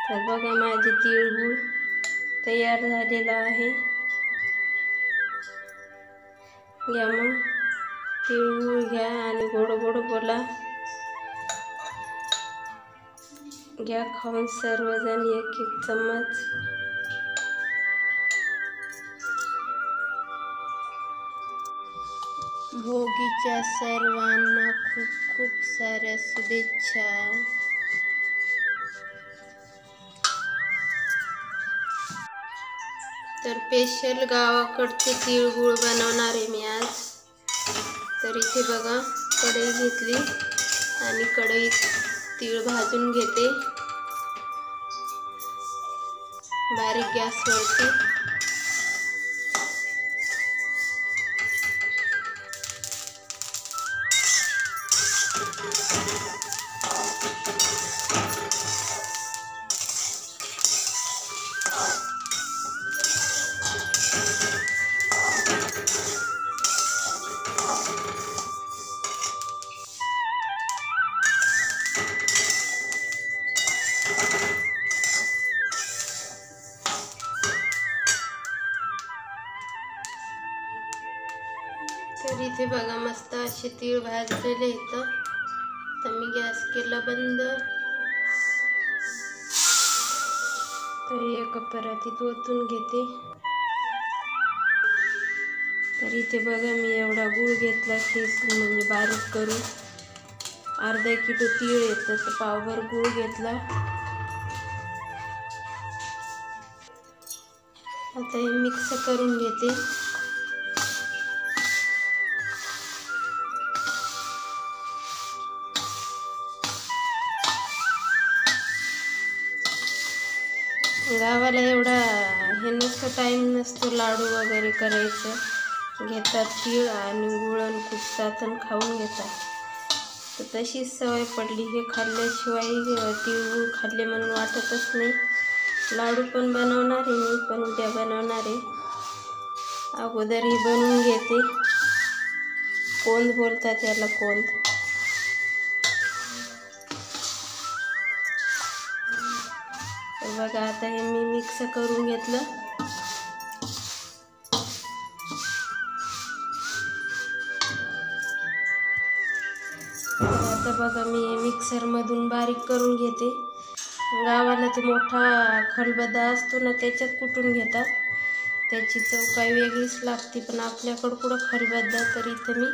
तर बघा माझे तिळगुळ तयार झालेला आहे। घ्या मग तिळगुळ घ्या आणि गोड गोड बोला। घ्या खाऊन सर्वजण एक एक चम्मच। भोगीच्या सर्वांना खूप खूप साऱ्या शुभेच्छा। तर स्पेशल गावाकडचे तिळगुळ बनवणार आहे मी आज। तर इथे बघा कढई घेतली आणि कढईत तीळ भाजून घेते बारीक गॅसवरती। तर इथे बघा मस्त असे तीळ भाजलेले आहेत। तर मी गॅस केला बंद। तर एका परातीत ओतून घेते। तर इथे बघा मी एवढा गूळ घेतला खीस म्हणजे बारीक करून। अर्धा किलो तीळ येतं तर पावभर गूळ घेतला। आता हे मिक्स करून घेते। गावाला एवढा हे नसतं, टाईम नसतो लाडू वगैरे करायचं। घेतात तीळ आणि गुळ आणि कुटतात आणि खाऊन घेतात। तर तशीच सवय पडली, हे खाल्ल्याशिवाय तीळ खाल्ले म्हणून वाटतच नाही। लाडू पण बनवणार आहे मी, पण उद्या बनवणार आहे। अगोदर ही बनवून घेते। कोंद बोलतात याला, कोंद। तर बघा आता हे मी मिक्स करून घेतलं। आता बघा मी मिक्सरमधून बारीक करून घेते। गावाला ते मोठा खलबत्ता असतो ना त्याच्यात कुटून घेतात, त्याची चव काही वेगळीच लागते। पण आपल्याकडं कुठं खलबत्ता, तर इथं मी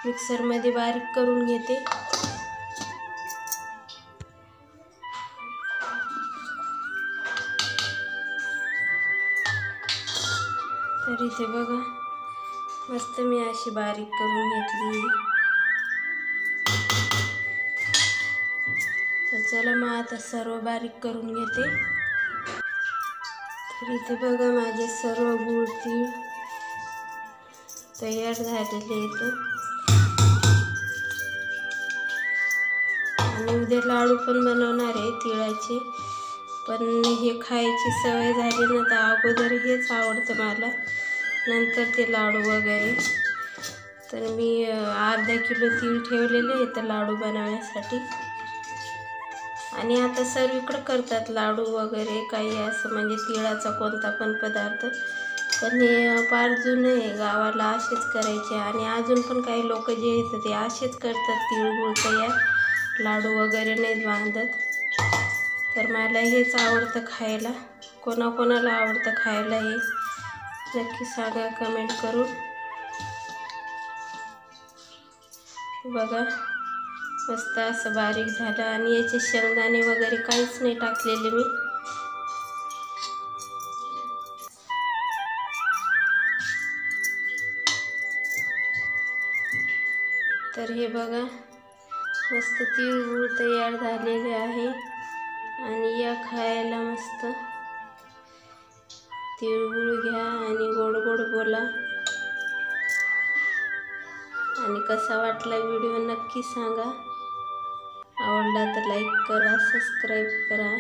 मिक्सरमध्ये बारीक करून घेते। तर इथे बघा मस्त मी अशी बारीक करून घेतली। तर चला मग आता सर्व बारीक करून घेते। तर इथे बघा माझे सर्व गूळ तीळ तयार झालेले आहेत। आणि उद्या लाडू पण बनवणार आहे तिळाचे। पण हे खायची सवय झाली ना, तर अगोदर हेच आवडतं मला, नंतर ते लाडू वगैरे। तर मी अर्धा किलो तीळ ठेवलेले आहेत लाडू बनवण्यासाठी। आणि आता सर्वीकडे करतात लाडू वगैरे काही असं, म्हणजे तिळाचा कोणता पण पदार्थ। पण हे फार जुनं आहे, गावाला असेच करायचे। आणि अजून पण काही लोक जे आहेत ते असेच करतात, तिळगुळ तयार, लाडू वगैरे नाहीत बांधत। तर मला हेच आवडतं खायला। कोणाकोणाला आवडतं खायला हे नक्की सांगा कमेंट करून। बघा मस्त असं बारीक झालं आणि याचे शेंगदाणे वगैरे काहीच नाही टाकलेले मी। तर हे बघा मस्त तिळगुळ तयार झालेले आहे। आणि या खायला मस्त। तिळगुळ घ्या आणि गोड गोड बोला। आणि कसा वाटला व्हिडिओ नक्की सांगा। आवडला तर लाईक करा, सबस्क्राईब करा।